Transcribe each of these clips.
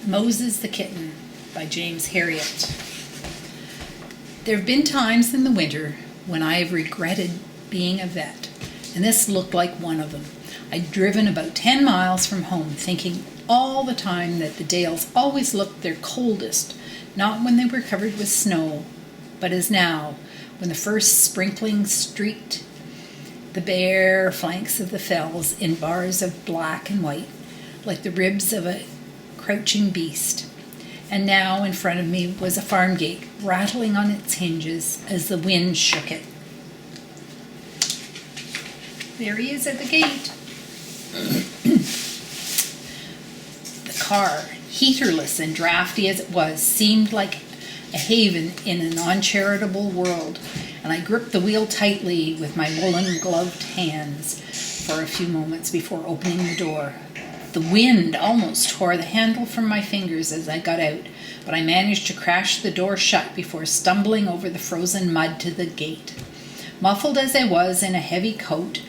Moses the Kitten by James Harriot. There have been times in the winter when I have regretted being a vet, and this looked like one of them. I'd driven about 10 miles from home, thinking all the time that the dales always looked their coldest, not when they were covered with snow, but as now, when the first sprinkling streaked the bare flanks of the fells in bars of black and white, like the ribs of a crouching beast. And now in front of me was a farm gate, rattling on its hinges as the wind shook it. There he is at the gate. The car, heaterless and drafty as it was, seemed like a haven in an uncharitable world, and I gripped the wheel tightly with my woolen gloved hands for a few moments before opening the door. The wind almost tore the handle from my fingers as I got out, but I managed to crash the door shut before stumbling over the frozen mud to the gate. Muffled as I was in a heavy coat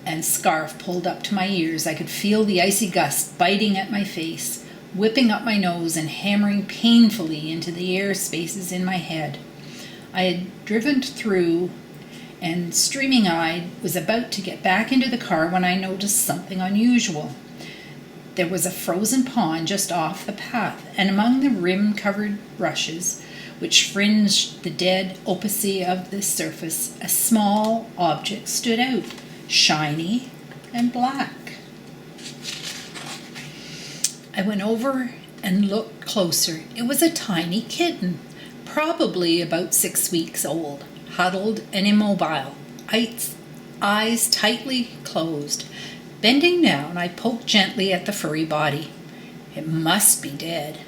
and scarf pulled up to my ears, I could feel the icy gust biting at my face, whipping up my nose and hammering painfully into the air spaces in my head. I had driven through and, streaming-eyed, was about to get back into the car when I noticed something unusual. There was a frozen pond just off the path, and among the rim-covered rushes, which fringed the dead opacity of the surface, a small object stood out, shiny and black. I went over and looked closer. It was a tiny kitten, probably about 6 weeks old, huddled and immobile, eyes tightly closed. Bending down, I poked gently at the furry body. It must be dead.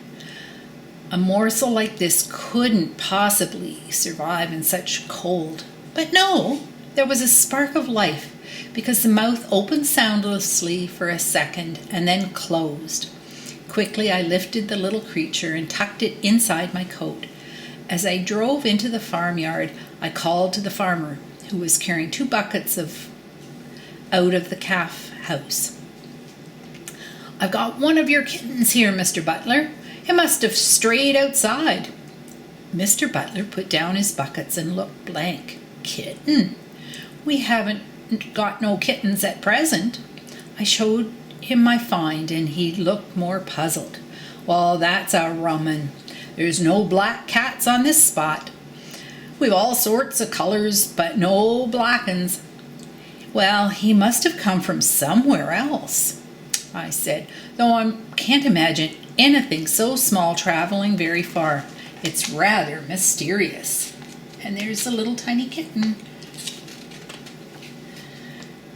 A morsel like this couldn't possibly survive in such cold. But no, there was a spark of life, because the mouth opened soundlessly for a second and then closed. Quickly I lifted the little creature and tucked it inside my coat. As I drove into the farmyard, I called to the farmer, who was carrying 2 buckets out of the calf house. "I've got one of your kittens here, Mr. Butler. It must have strayed outside." Mr. Butler put down his buckets and looked blank. "Kitten? We haven't got no kittens at present." I showed him my find, and he looked more puzzled. "Well, that's a rum 'un. There's no black cats on this spot. We've all sorts of colors, but no black 'uns." "Well, he must have come from somewhere else," I said, "though I can't imagine anything so small traveling very far. It's rather mysterious." And there's the little tiny kitten.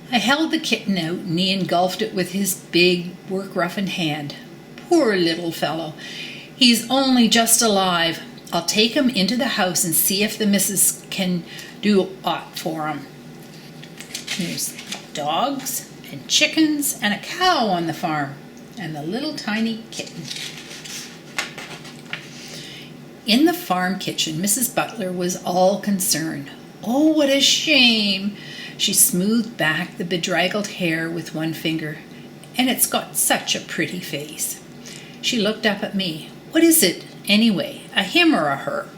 I held the kitten out, and he engulfed it with his big, work-roughened hand. "Poor little fellow. He's only just alive. I'll take him into the house and see if the missus can do aught for him." There's dogs and chickens and a cow on the farm, and the little tiny kitten. In the farm kitchen, Mrs. Butler was all concern. "Oh, what a shame!" She smoothed back the bedraggled hair with one finger. "And it's got such a pretty face." She looked up at me. "What is it, anyway, a him or a her?"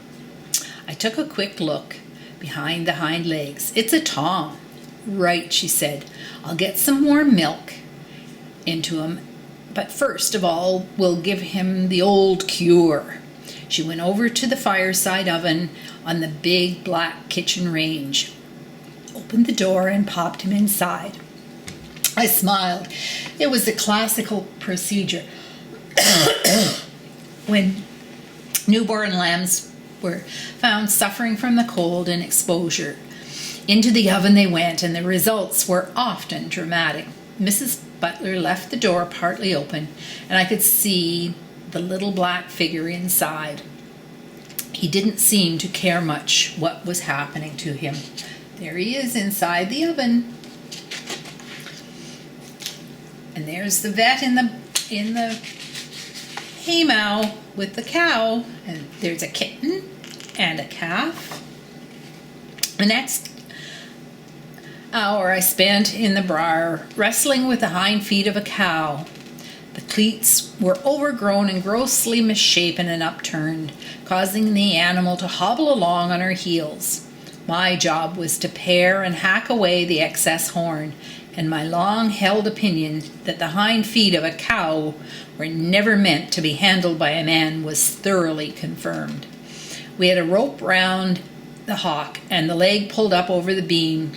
I took a quick look behind the hind legs. "It's a tom." "Right," she said. "I'll get some warm milk into him, but first of all we'll give him the old cure." She went over to the fireside oven on the big black kitchen range, opened the door and popped him inside. I smiled. It was the classical procedure when newborn lambs were found suffering from the cold and exposure. Into the oven they went, and the results were often dramatic. Mrs. Butler left the door partly open, and I could see the little black figure inside. He didn't seem to care much what was happening to him. There he is inside the oven. And there's the vet in the haymow with the cow. And there's a kitten and a calf. The next hour I spent in the briar, wrestling with the hind feet of a cow. The cleats were overgrown and grossly misshapen and upturned, causing the animal to hobble along on her heels. My job was to pare and hack away the excess horn, and my long-held opinion that the hind feet of a cow were never meant to be handled by a man was thoroughly confirmed. We had a rope round the hock and the leg pulled up over the beam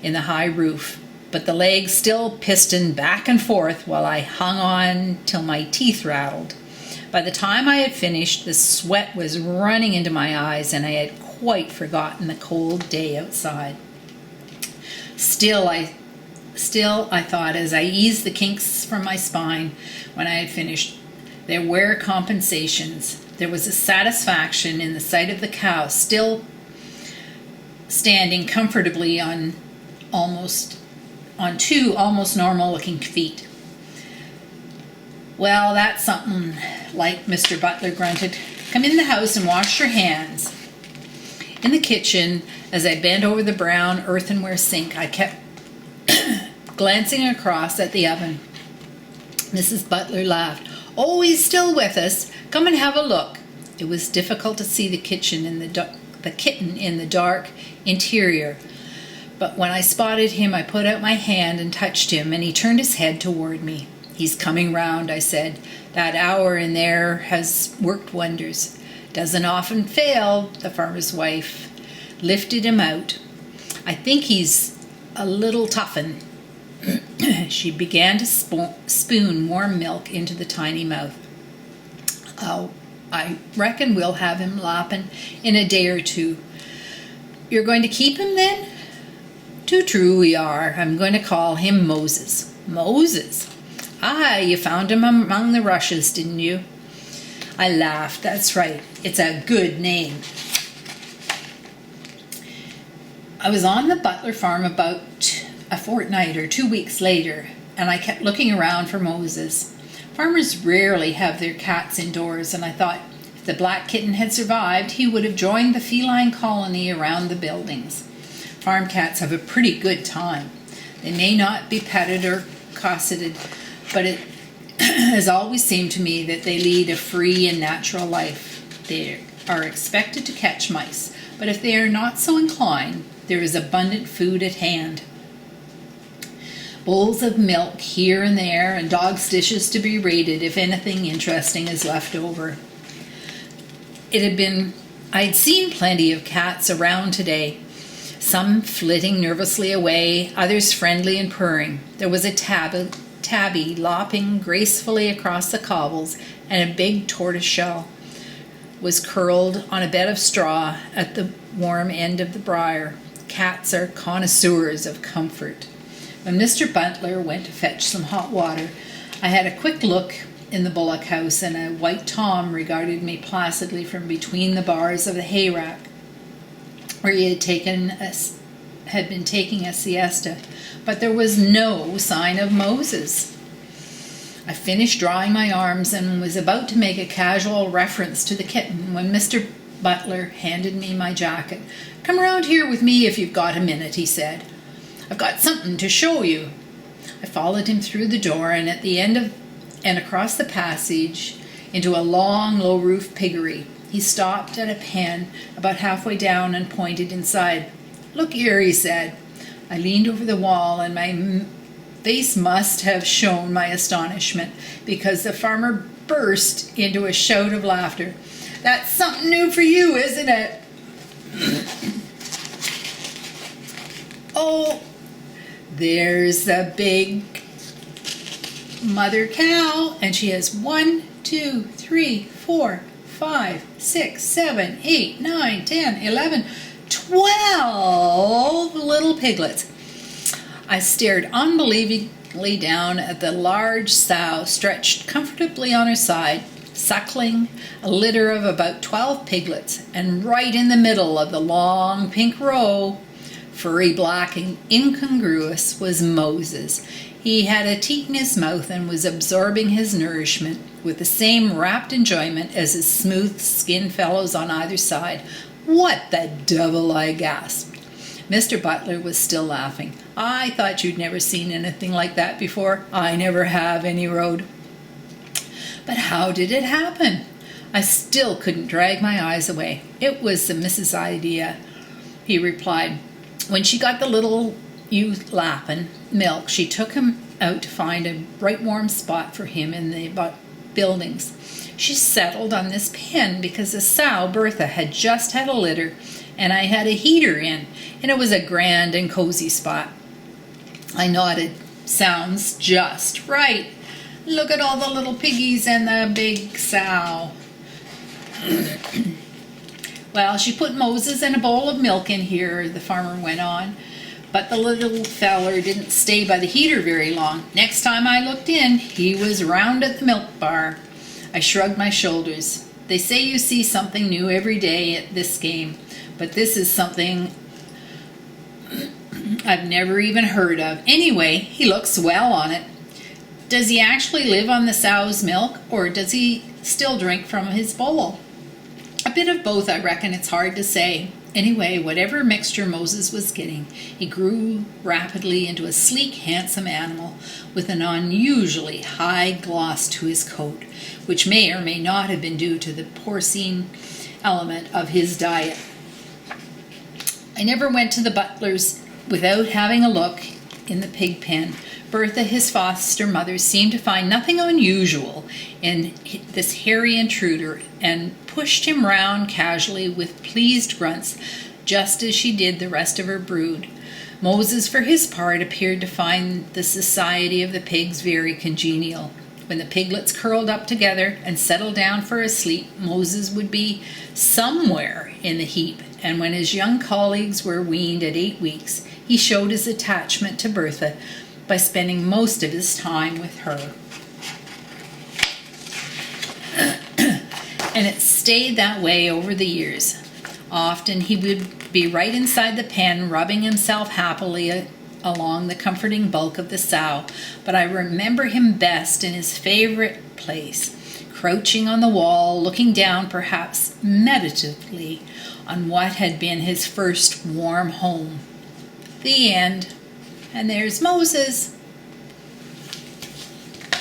in the high roof, but the leg still pistoned back and forth while I hung on till my teeth rattled. By the time I had finished, the sweat was running into my eyes and I had quite forgotten the cold day outside. Still, I thought as I eased the kinks from my spine when I had finished, there were compensations. There was a satisfaction in the sight of the cow still standing comfortably on two almost normal-looking feet. "Well, that's something like," Mr. Butler grunted. "Come in the house and wash your hands." In the kitchen, as I bent over the brown earthenware sink, I kept glancing across at the oven. Mrs. Butler laughed. "Oh, he's still with us. Come and have a look." It was difficult to see the kitten in the dark interior, but when I spotted him, I put out my hand and touched him, and he turned his head toward me. "He's coming round," I said. "That hour in there has worked wonders." "Doesn't often fail," the farmer's wife lifted him out. "I think he's a little toughened." She began to spoon warm milk into the tiny mouth. "Oh, I reckon we'll have him lapping in a day or two." "You're going to keep him then?" "Too true we are. I'm going to call him Moses." "Moses?" "Ah, you found him among the rushes, didn't you?" I laughed. "That's right. It's a good name." I was on the Butler farm about a fortnight or 2 weeks later, and I kept looking around for Moses. Farmers rarely have their cats indoors, and I thought if the black kitten had survived, he would have joined the feline colony around the buildings. Farm cats have a pretty good time. They may not be petted or cosseted, but it has always seemed to me that they lead a free and natural life. They are expected to catch mice, but if they are not so inclined, there is abundant food at hand. Bowls of milk here and there, and dogs' dishes to be raided if anything interesting is left over. I'd seen plenty of cats around today, some flitting nervously away, others friendly and purring. There was a tabby lopping gracefully across the cobbles, and a big tortoiseshell was curled on a bed of straw at the warm end of the briar. Cats are connoisseurs of comfort. When Mr. Butler went to fetch some hot water, I had a quick look in the bullock house, and a white Tom regarded me placidly from between the bars of the hay rack, where he had been taking a siesta, but there was no sign of Moses. I finished drying my arms and was about to make a casual reference to the kitten when Mr. Butler handed me my jacket. "Come round here with me if you've got a minute," he said. "I've got something to show you." I followed him through the door and at the end and across the passage into a long, low-roofed piggery. He stopped at a pen about halfway down and pointed inside. "Look here," he said. I leaned over the wall, and my face must have shown my astonishment, because the farmer burst into a shout of laughter. "That's something new for you, isn't it?" "Oh, there's the big mother cow, and she has 1, 2, 3, 4, 5, 6, 7, 8, 9, 10, 11, 12 little piglets." I stared unbelievingly down at the large sow stretched comfortably on her side, suckling a litter of about 12 piglets, and right in the middle of the long pink row, furry, black, and incongruous, was Moses. He had a teat in his mouth and was absorbing his nourishment with the same rapt enjoyment as his smooth-skinned fellows on either side. "What the devil!" I gasped. Mr. Butler was still laughing. "I thought you'd never seen anything like that before." "I never have," and he rode. But how did it happen? I still couldn't drag my eyes away. It was the missus' idea, he replied. When she got the little youth lapping milk, she took him out to find a bright warm spot for him in the buildings. She settled on this pen because the sow, Bertha, had just had a litter and I had a heater in, and it was a grand and cozy spot. I nodded. Sounds just right. Look at all the little piggies and the big sow. Well, she put Moses and a bowl of milk in here, the farmer went on. But the little feller didn't stay by the heater very long. Next time I looked in, he was round at the milk bar. I shrugged my shoulders. They say you see something new every day at this game, but this is something I've never even heard of. Anyway, he looks well on it. Does he actually live on the sow's milk, or does he still drink from his bowl? A bit of both, I reckon. It's hard to say. Anyway, whatever mixture Moses was getting, he grew rapidly into a sleek, handsome animal with an unusually high gloss to his coat, which may or may not have been due to the porcine element of his diet. I never went to the butler's without having a look in the pig pen. Bertha, his foster mother, seemed to find nothing unusual in this hairy intruder and pushed him round casually with pleased grunts, just as she did the rest of her brood. Moses, for his part, appeared to find the society of the pigs very congenial. When the piglets curled up together and settled down for a sleep, Moses would be somewhere in the heap, and when his young colleagues were weaned at 8 weeks, he showed his attachment to Bertha by spending most of his time with her. And it stayed that way over the years. Often he would be right inside the pen, rubbing himself happily along the comforting bulk of the sow, but I remember him best in his favorite place, crouching on the wall, looking down perhaps meditatively on what had been his first warm home. The end. And there's Moses.